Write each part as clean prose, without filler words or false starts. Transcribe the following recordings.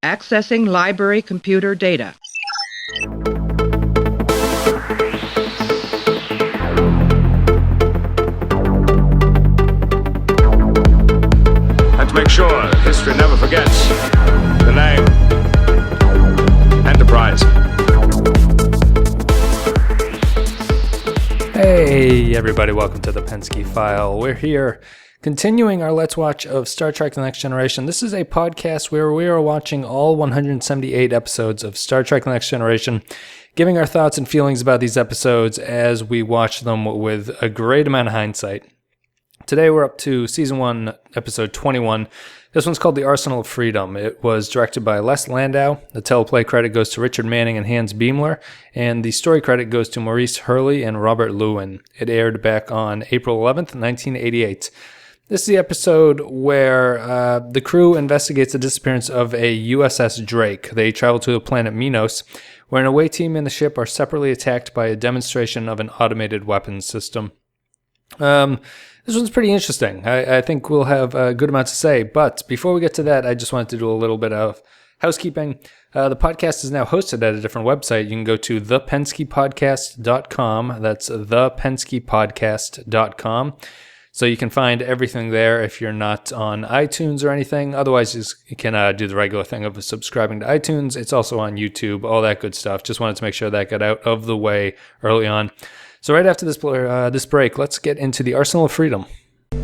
Accessing library computer data. And to make sure that history never forgets the name Enterprise. Hey everybody, welcome to the Pensky File. We're here continuing our Let's Watch of Star Trek The Next Generation. This is a podcast where we are watching all 178 episodes of Star Trek The Next Generation, giving our thoughts and feelings about these episodes as we watch them with a great amount of hindsight. Today we're up to Season 1, Episode 21. This one's called The Arsenal of Freedom. It was directed by Les Landau. The teleplay credit goes to Richard Manning and Hans Beimler, and the story credit goes to Maurice Hurley and Robert Lewin. It aired back on April 11th, 1988. This is the episode where the crew investigates the disappearance of a USS Drake. They travel to the planet Minos, where an away team and the ship are separately attacked by a demonstration of an automated weapons system. This one's pretty interesting. I think we'll have a good amount to say, but before we get to that, I just wanted to do a little bit of housekeeping. The podcast is now hosted at a different website. You can go to thepenskypodcast.com. That's thepenskypodcast.com. So you can find everything there if you're not on iTunes or anything. Otherwise, you can do the regular thing of subscribing to iTunes. It's also on YouTube, all that good stuff. Just wanted to make sure that got out of the way early on. So right after this break, let's get into the Arsenal of Freedom.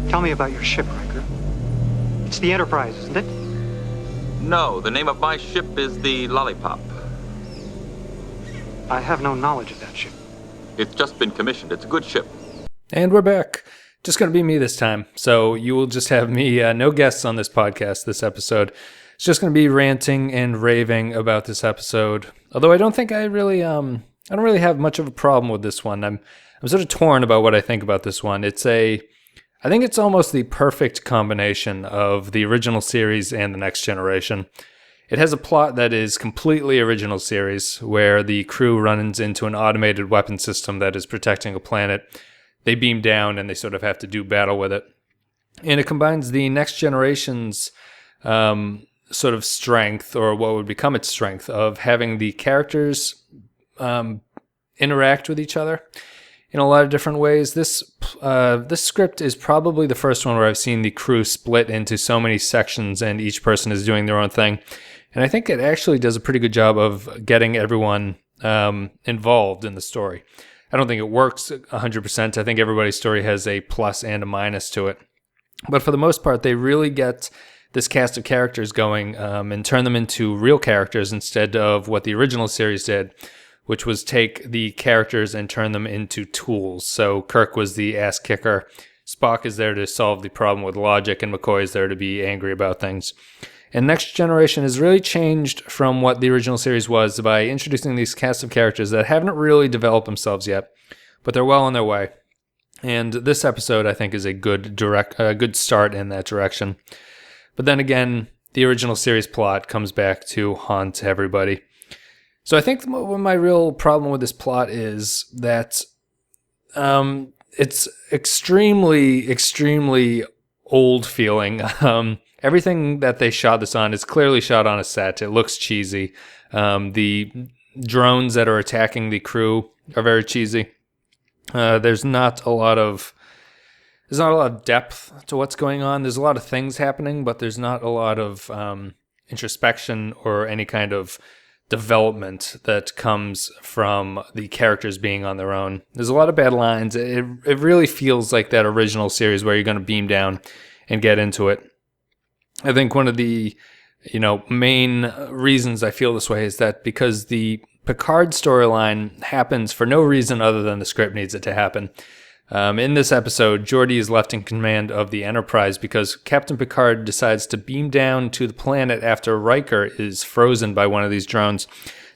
Tell me about your ship, Riker. It's the Enterprise, isn't it? No, the name of my ship is the Lollipop. I have no knowledge of that ship. It's just been commissioned. It's a good ship. And we're back. Just going to be me this time. So you will just have me, no guests on this podcast this episode. It's just going to be ranting and raving about this episode. Although I don't think I don't really have much of a problem with this one. I'm sort of torn about what I think about this one. I think it's almost the perfect combination of the original series and the Next Generation. It has a plot that is completely original series, where the crew runs into an automated weapon system that is protecting a planet. They beam down and they sort of have to do battle with it. And it combines the Next Generation's sort of strength, or what would become its strength, of having the characters interact with each other in a lot of different ways. This script is probably the first one where I've seen the crew split into so many sections and each person is doing their own thing. And I think it actually does a pretty good job of getting everyone involved in the story. I don't think it works 100%. I think everybody's story has a plus and a minus to it. But for the most part, they really get this cast of characters going and turn them into real characters instead of what the original series did, which was take the characters and turn them into tools. So Kirk was the ass kicker. Spock is there to solve the problem with logic, and McCoy is there to be angry about things. And Next Generation has really changed from what the original series was by introducing these cast of characters that haven't really developed themselves yet, but they're well on their way. And this episode, I think, is a good start in that direction. But then again, the original series plot comes back to haunt everybody. So I think my real problem with this plot is that it's extremely, extremely old feeling. Everything that they shot this on is clearly shot on a set. It looks cheesy. The drones that are attacking the crew are very cheesy. There's not a lot of depth to what's going on. There's a lot of things happening, but there's not a lot of introspection or any kind of development that comes from the characters being on their own. There's a lot of bad lines. It really feels like that original series where you're going to beam down and get into it. I think one of the main reasons I feel this way is that because the Picard storyline happens for no reason other than the script needs it to happen. In this episode, Geordi is left in command of the Enterprise because Captain Picard decides to beam down to the planet after Riker is frozen by one of these drones.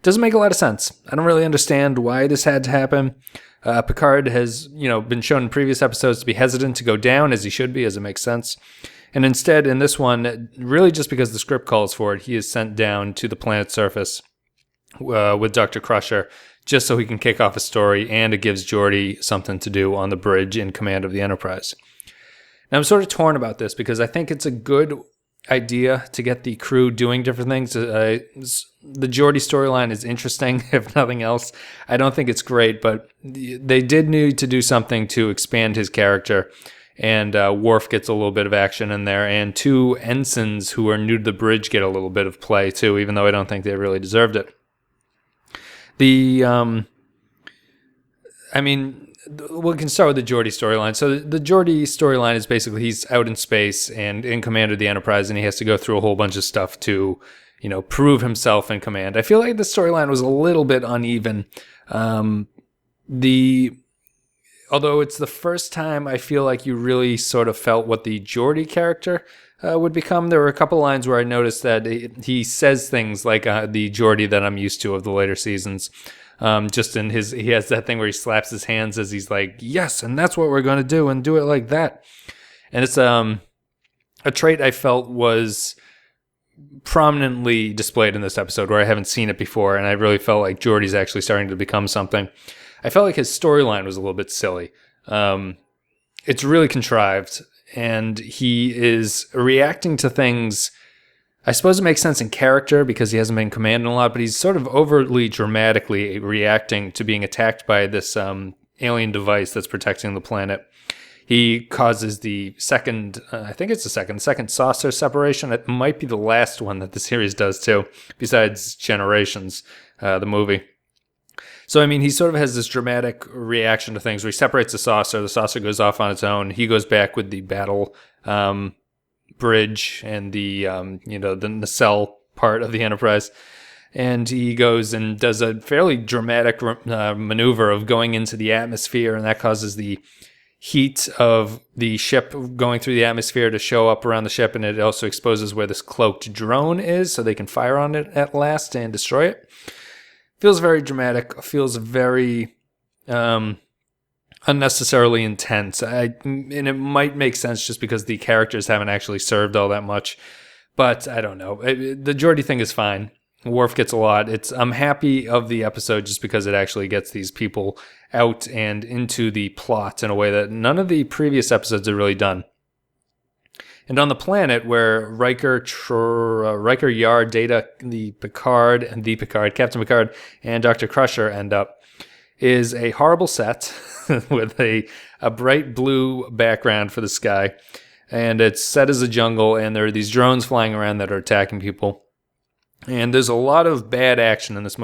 Doesn't make a lot of sense. I don't really understand why this had to happen. Picard has, been shown in previous episodes to be hesitant to go down, as he should be, as it makes sense. And instead, in this one, really just because the script calls for it, he is sent down to the planet's surface with Dr. Crusher, just so he can kick off a story, and it gives Geordi something to do on the bridge in command of the Enterprise. Now, I'm sort of torn about this because I think it's a good idea to get the crew doing different things. The Geordi storyline is interesting, if nothing else. I don't think it's great, but they did need to do something to expand his character. And Worf gets a little bit of action in there, and 2 ensigns who are new to the bridge get a little bit of play too, even though I don't think they really deserved it. We can start with the Geordi storyline. So the Geordi storyline is basically he's out in space and in command of the Enterprise, and he has to go through a whole bunch of stuff to, prove himself in command. I feel like the storyline was a little bit uneven. Although it's the first time I feel like you really sort of felt what the Geordi character would become. There were a couple lines where I noticed that he says things like the Geordi that I'm used to of the later seasons. Just in he has that thing where he slaps his hands as he's like, yes, and that's what we're going to do, and do it like that. And it's a trait I felt was prominently displayed in this episode where I haven't seen it before, and I really felt like Geordi's actually starting to become something. I felt like his storyline was a little bit silly. It's really contrived, and he is reacting to things. I suppose it makes sense in character because he hasn't been commanding a lot, but he's sort of overly dramatically reacting to being attacked by this alien device that's protecting the planet. He causes the second saucer separation. It might be the last one that the series does too, besides Generations, the movie. So, he sort of has this dramatic reaction to things where he separates the saucer goes off on its own, he goes back with the battle bridge and the nacelle part of the Enterprise, and he goes and does a fairly dramatic maneuver of going into the atmosphere, and that causes the heat of the ship going through the atmosphere to show up around the ship, and it also exposes where this cloaked drone is so they can fire on it at last and destroy it. Feels very dramatic, feels very unnecessarily intense. And it might make sense just because the characters haven't actually served all that much. But I don't know. The Geordi thing is fine. Worf gets a lot. I'm happy of the episode just because it actually gets these people out and into the plot in a way that none of the previous episodes have really done. And on the planet where Riker, Yar, Data, Captain Picard, and Dr. Crusher end up, is a horrible set with a bright blue background for the sky. And it's set as a jungle, and there are these drones flying around that are attacking people. And there's a lot of bad action in this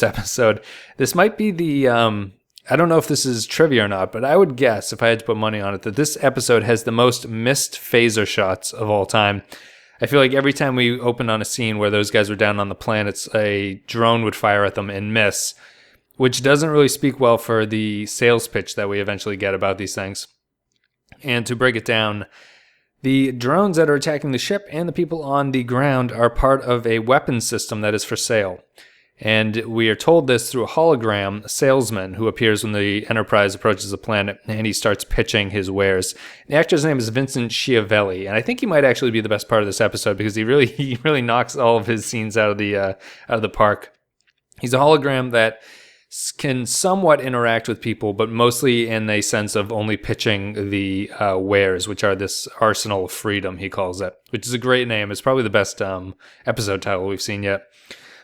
episode. This might be the... I don't know if this is trivia or not, but I would guess, if I had to put money on it, that this episode has the most missed phaser shots of all time. I feel like every time we opened on a scene where those guys were down on the planets, a drone would fire at them and miss, which doesn't really speak well for the sales pitch that we eventually get about these things. And to break it down, the drones that are attacking the ship and the people on the ground are part of a weapons system that is for sale. And we are told this through a hologram salesman who appears when the Enterprise approaches the planet, and he starts pitching his wares. The actor's name is Vincent Schiavelli, and I think he might actually be the best part of this episode because he really knocks all of his scenes out of the park. He's a hologram that can somewhat interact with people, but mostly in a sense of only pitching the wares, which are this Arsenal of Freedom, he calls it, which is a great name. It's probably the best episode title we've seen yet.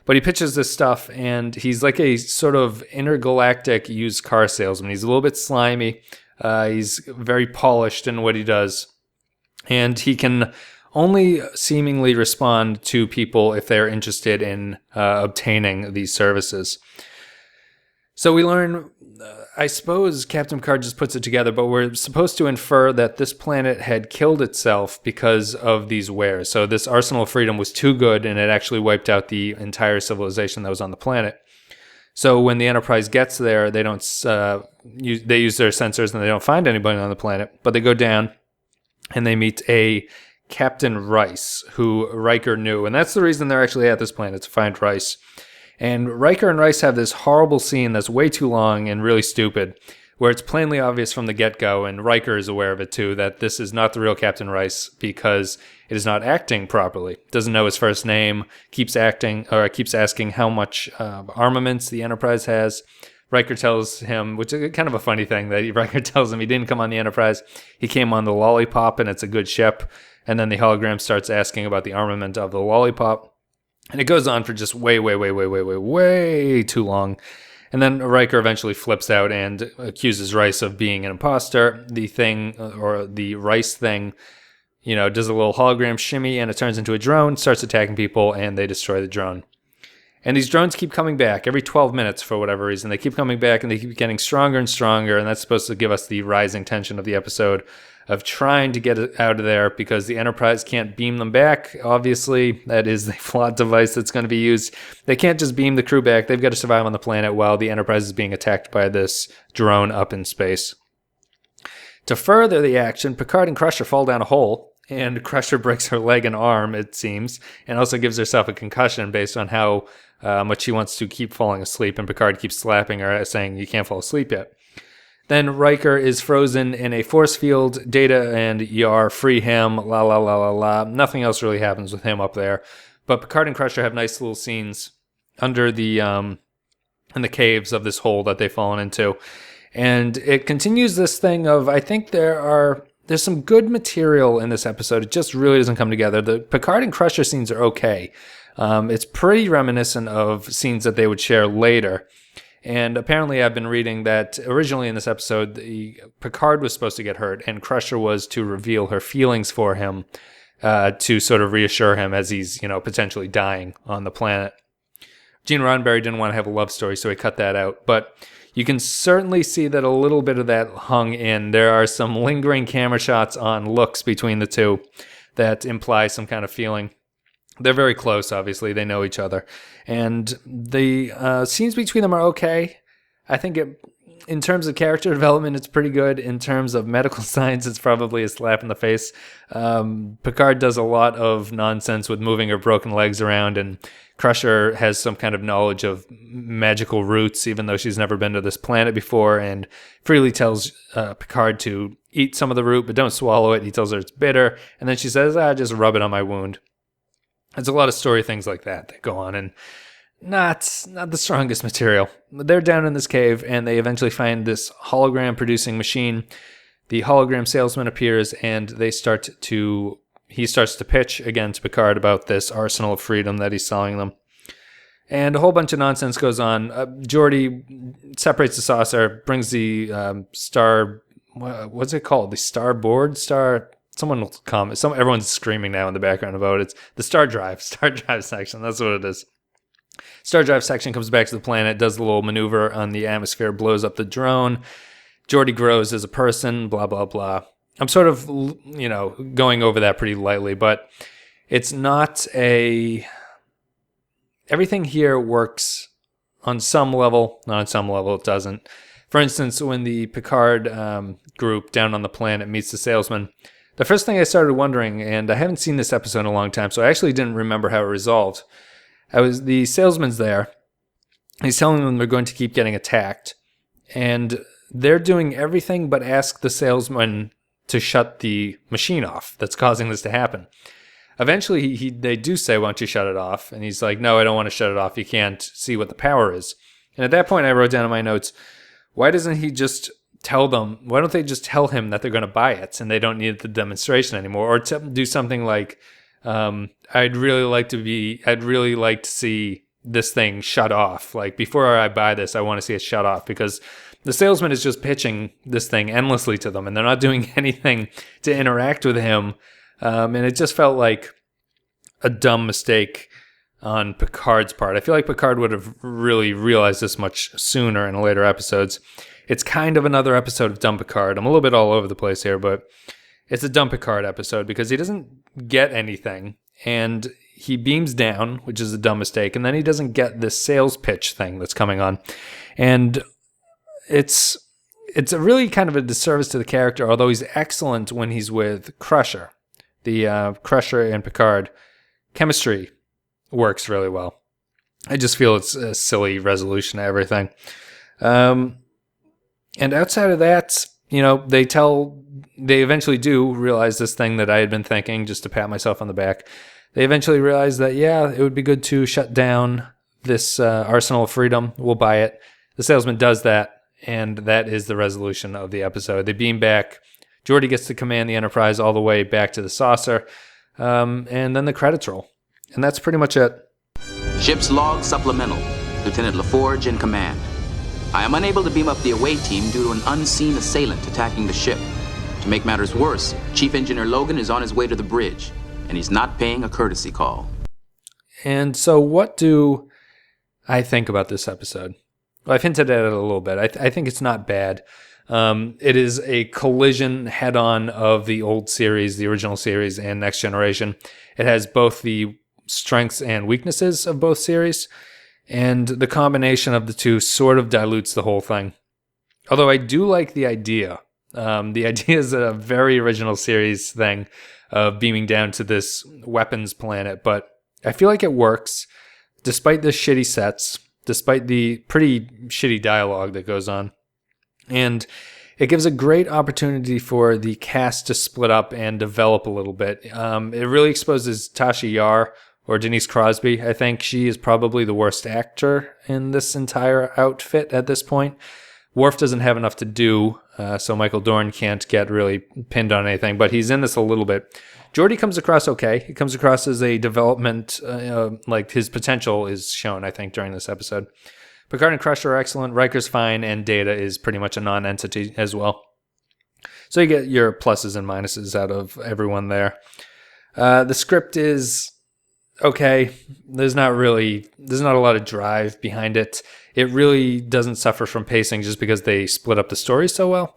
But he pitches this stuff, and he's like a sort of intergalactic used car salesman. He's a little bit slimy. He's very polished in what he does. And he can only seemingly respond to people if they're interested in obtaining these services. So we learn, I suppose Captain Picard just puts it together, but we're supposed to infer that this planet had killed itself because of these wares. So this Arsenal of Freedom was too good, and it actually wiped out the entire civilization that was on the planet. So when the Enterprise gets there, they don't they use their sensors and they don't find anybody on the planet, but they go down and they meet a Captain Rice, who Riker knew. And that's the reason they're actually at this planet, to find Rice. And Riker and Rice have this horrible scene that's way too long and really stupid, where it's plainly obvious from the get-go, and Riker is aware of it too, that this is not the real Captain Rice because it is not acting properly. Doesn't know his first name, keeps asking how much armaments the Enterprise has. Riker tells him, which is kind of a funny thing, that Riker tells him he didn't come on the Enterprise, he came on the Lollipop, and it's a good ship. And then the hologram starts asking about the armament of the lollipop. And it goes on for just way too long. And then Riker eventually flips out and accuses Rice of being an imposter. The thing, or the Rice thing, does a little hologram shimmy and it turns into a drone, starts attacking people, and they destroy the drone. And these drones keep coming back every 12 minutes for whatever reason. They keep coming back and they keep getting stronger and stronger. And that's supposed to give us the rising tension of the episode of trying to get it out of there because the Enterprise can't beam them back. Obviously, that is the flawed device that's going to be used. They can't just beam the crew back. They've got to survive on the planet while the Enterprise is being attacked by this drone up in space. To further the action, Picard and Crusher fall down a hole, and Crusher breaks her leg and arm, it seems, and also gives herself a concussion based on how much she wants to keep falling asleep, and Picard keeps slapping her, saying, "You can't fall asleep yet." Then Riker is frozen in a force field. Data and Yar free him, la la la la la. Nothing else really happens with him up there. But Picard and Crusher have nice little scenes under the in the caves of this hole that they've fallen into. And it continues this thing of, I think there's some good material in this episode. It just really doesn't come together. The Picard and Crusher scenes are okay. It's pretty reminiscent of scenes that they would share later. And apparently I've been reading that originally in this episode, Picard was supposed to get hurt, and Crusher was to reveal her feelings for him to sort of reassure him as he's, potentially dying on the planet. Gene Roddenberry didn't want to have a love story, so he cut that out. But you can certainly see that a little bit of that hung in. There are some lingering camera shots on looks between the two that imply some kind of feeling. They're very close, obviously. They know each other. And the scenes between them are okay. I think in terms of character development, it's pretty good. In terms of medical science, it's probably a slap in the face. Picard does a lot of nonsense with moving her broken legs around, and Crusher has some kind of knowledge of magical roots, even though she's never been to this planet before, and freely tells Picard to eat some of the root, but don't swallow it. He tells her it's bitter, and then she says, just rub it on my wound. There's a lot of story things like that go on, and not the strongest material. They're down in this cave, and they eventually find this hologram-producing machine. The hologram salesman appears, and he starts to pitch again to Picard about this arsenal of freedom that he's selling them. And a whole bunch of nonsense goes on. Geordi separates the saucer, brings the what's it called? The starboard? Someone will comment. Everyone's screaming now in the background about it. It's the star drive section. That's what it is. Star drive section comes back to the planet, does the little maneuver on the atmosphere, blows up the drone. Geordi grows as a person, blah, blah, blah. I'm sort of, going over that pretty lightly, but it's not everything here works on some level, not on some level it doesn't. For instance, when the Picard group down on the planet meets the salesman, the first thing I started wondering, and I haven't seen this episode in a long time, so I actually didn't remember how it resolved. The salesman's there. He's telling them they're going to keep getting attacked. And they're doing everything but ask the salesman to shut the machine off that's causing this to happen. Eventually, they do say, "Why don't you shut it off?" And he's like, "No, I don't want to shut it off. You can't see what the power is." And at that point, I wrote down in my notes, why doesn't he just tell them, why don't they just tell him that they're going to buy it and they don't need the demonstration anymore? Or do something like, I'd really like to see this thing shut off. Like, before I buy this, I want to see it shut off, because the salesman is just pitching this thing endlessly to them and they're not doing anything to interact with him. And it just felt like a dumb mistake on Picard's part. I feel like Picard would have really realized this much sooner in later episodes. It's kind of another episode of Dumb Picard. I'm a little bit all over the place here, but it's a Dumb Picard episode because he doesn't get anything and he beams down, which is a dumb mistake, and then he doesn't get this sales pitch thing that's coming on. And it's a really kind of a disservice to the character, although he's excellent when he's with Crusher. The Crusher and Picard chemistry works really well. I just feel it's a silly resolution to everything. And outside of that, they eventually do realize this thing that I had been thinking, just to pat myself on the back. They eventually realize that, it would be good to shut down this arsenal of freedom. We'll buy it. The salesman does that, and that is the resolution of the episode. They beam back Geordi gets to command the Enterprise all the way back to the saucer, and then the credits roll. And that's pretty much it. Ship's log supplemental. Lieutenant LaForge in command. I am unable to beam up the away team due to an unseen assailant attacking the ship. To make matters worse, Chief Engineer Logan is on his way to the bridge, and he's not paying a courtesy call. And so what do I think about this episode? Well, I've hinted at it a little bit. I think it's not bad. It is a collision head-on of the old series, the original series, and Next Generation. It has both the strengths and weaknesses of both series, and the combination of the two sort of dilutes the whole thing. Although I do like the idea. The idea is a very original series thing of beaming down to this weapons planet, but I feel like it works, despite the shitty sets, despite the pretty shitty dialogue that goes on. And it gives a great opportunity for the cast to split up and develop a little bit. It really exposes Tasha Yar, or Denise Crosby. I think she is probably the worst actor in this entire outfit at this point. Worf doesn't have enough to do, so Michael Dorn can't get really pinned on anything, but he's in this a little bit. Geordi comes across okay. He comes across as a development, like his potential is shown, I think, during this episode. Picard and Crusher are excellent, Riker's fine, and Data is pretty much a non-entity as well. So you get your pluses and minuses out of everyone there. The script is okay. There's not a lot of drive behind it. It really doesn't suffer from pacing just because they split up the story so well.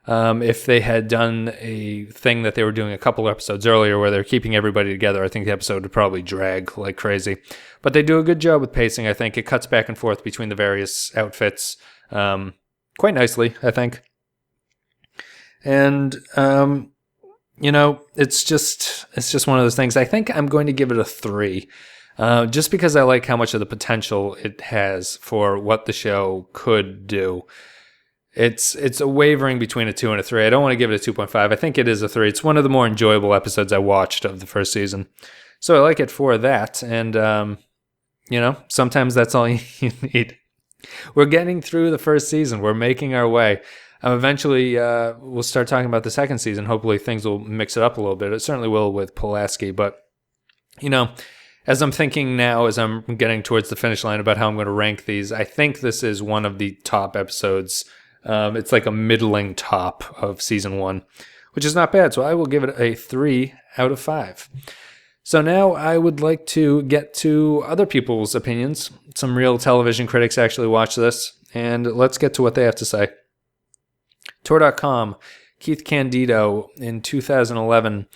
If they had done a thing that they were doing a couple episodes earlier where they're keeping everybody together, I think the episode would probably drag like crazy. But they do a good job with pacing, I think. It cuts back and forth between the various outfits quite nicely, I think. And, it's just one of those things. I think I'm going to give it a 3. Just because I like how much of the potential it has for what the show could do. It's a wavering between a 2 and a 3. I don't want to give it a 2.5. I think it is a 3. It's one of the more enjoyable episodes I watched of the first season. So I like it for that. And, sometimes that's all you need. We're getting through the first season. We're making our way. Eventually, we'll start talking about the second season. Hopefully things will mix it up a little bit. It certainly will with Pulaski. But, as I'm thinking now, as I'm getting towards the finish line about how I'm going to rank these, I think this is one of the top episodes. It's like a middling top of season 1, which is not bad. So I will give it a 3 out of 5. So now I would like to get to other people's opinions. Some real television critics actually watch this, and let's get to what they have to say. Tor.com, Keith Candido in 2011.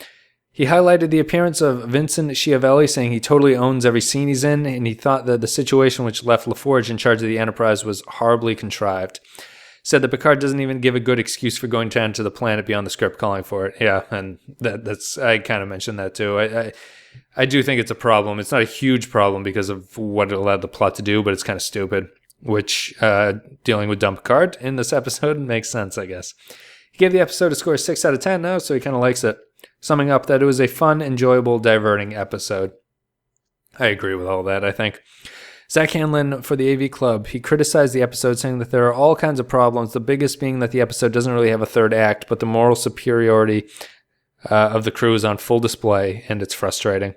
He highlighted the appearance of Vincent Schiavelli, saying he totally owns every scene he's in, and he thought that the situation which left LaForge in charge of the Enterprise was horribly contrived. Said that Picard doesn't even give a good excuse for going down to the planet beyond the script calling for it. Yeah, and that's I kind of mentioned that too. I do think it's a problem. It's not a huge problem because of what it allowed the plot to do, but it's kind of stupid, which dealing with dumb Picard in this episode makes sense, I guess. He gave the episode a score of 6 out of 10 now, so he kind of likes it. Summing up that it was a fun, enjoyable, diverting episode. I agree with all that, I think. Zach Hanlon for the AV Club, he criticized the episode, saying that there are all kinds of problems, the biggest being that the episode doesn't really have a third act, but the moral superiority of the crew is on full display, and it's frustrating.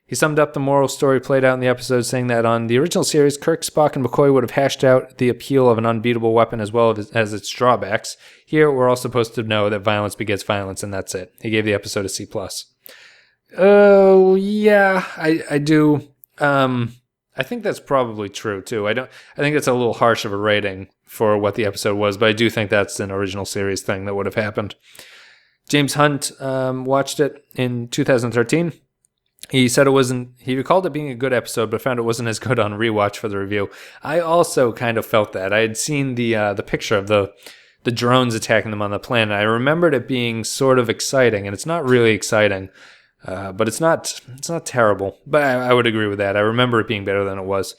He summed up the moral story played out in the episode, saying that on the original series, Kirk, Spock, and McCoy would have hashed out the appeal of an unbeatable weapon as well as its drawbacks. Here, we're all supposed to know that violence begets violence, and that's it. He gave the episode a C+. Oh, yeah, I do. I think that's probably true, too. I think that's a little harsh of a rating for what the episode was, but I do think that's an original series thing that would have happened. James Hunt watched it in 2013. He said he recalled it being a good episode, but found it wasn't as good on rewatch for the review. I also kind of felt that. I had seen the picture of the drones attacking them on the planet. I remembered it being sort of exciting, and it's not really exciting, but it's not terrible. But I would agree with that. I remember it being better than it was.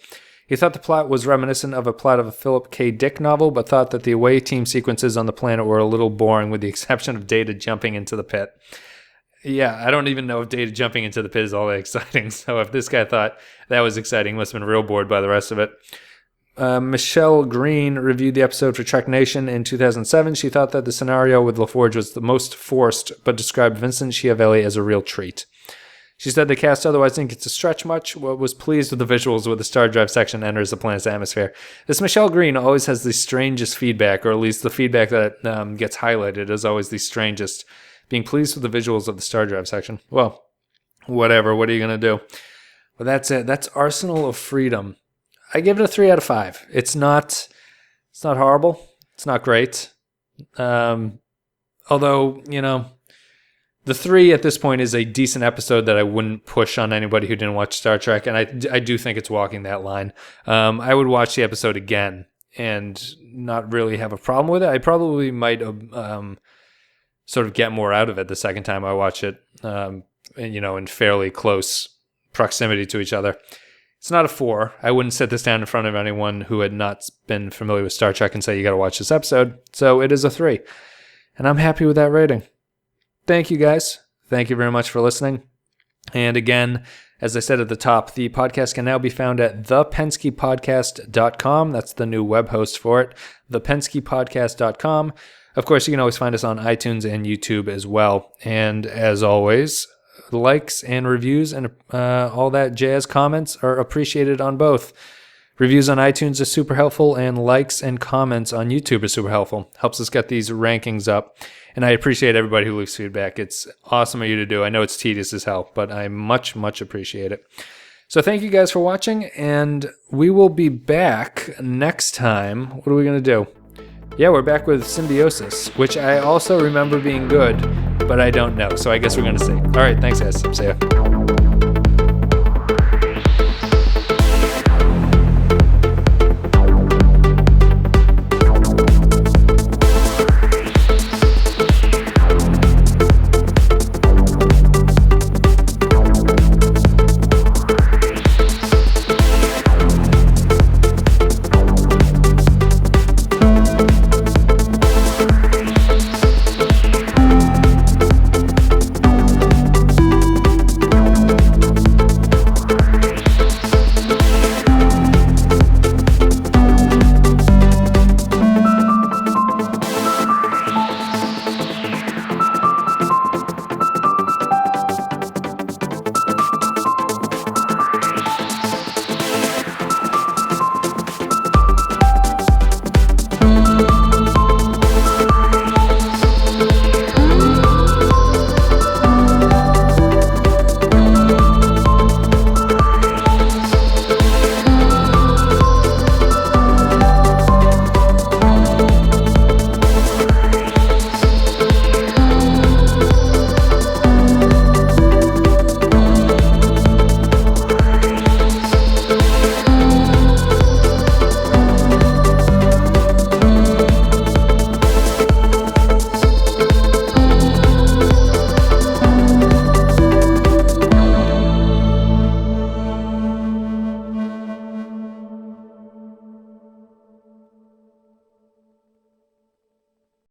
He thought the plot was reminiscent of a plot of a Philip K. Dick novel, but thought that the away team sequences on the planet were a little boring, with the exception of Data jumping into the pit. Yeah, I don't even know if Data jumping into the pit is all that exciting. So if this guy thought that was exciting, he must have been real bored by the rest of it. Michelle Green reviewed the episode for Trek Nation in 2007. She thought that the scenario with LaForge was the most forced, but described Vincent Schiavelli as a real treat. She said the cast otherwise didn't get to stretch much, but was pleased with the visuals where the star drive section enters the planet's atmosphere. This Michelle Green always has the strangest feedback, or at least the feedback that gets highlighted is always the strangest. Being pleased with the visuals of the star drive section. Well, whatever. What are you going to do? Well, that's it. That's Arsenal of Freedom. I give it a 3 out of 5. It's not horrible. It's not great. Although, the 3 at this point is a decent episode that I wouldn't push on anybody who didn't watch Star Trek, and I do think it's walking that line. I would watch the episode again and not really have a problem with it. I probably might sort of get more out of it the second time I watch it, in fairly close proximity to each other. It's not a 4. I wouldn't sit this down in front of anyone who had not been familiar with Star Trek and say, you got to watch this episode. So it is a 3. And I'm happy with that rating. Thank you, guys. Thank you very much for listening. And again, as I said at the top, the podcast can now be found at thepenskypodcast.com. That's the new web host for it, thepenskypodcast.com. Of course, you can always find us on iTunes and YouTube as well. And as always, likes and reviews and all that jazz, comments are appreciated on both. Reviews on iTunes are super helpful, and likes and comments on YouTube are super helpful. Helps us get these rankings up. And I appreciate everybody who leaves feedback. It's awesome of you to do. I know it's tedious as hell, but I much, much appreciate it. So thank you guys for watching, and we will be back next time. What are we going to do? Yeah, we're back with Symbiosis, which I also remember being good, but I don't know. So I guess we're going to see. All right, thanks, guys. See ya.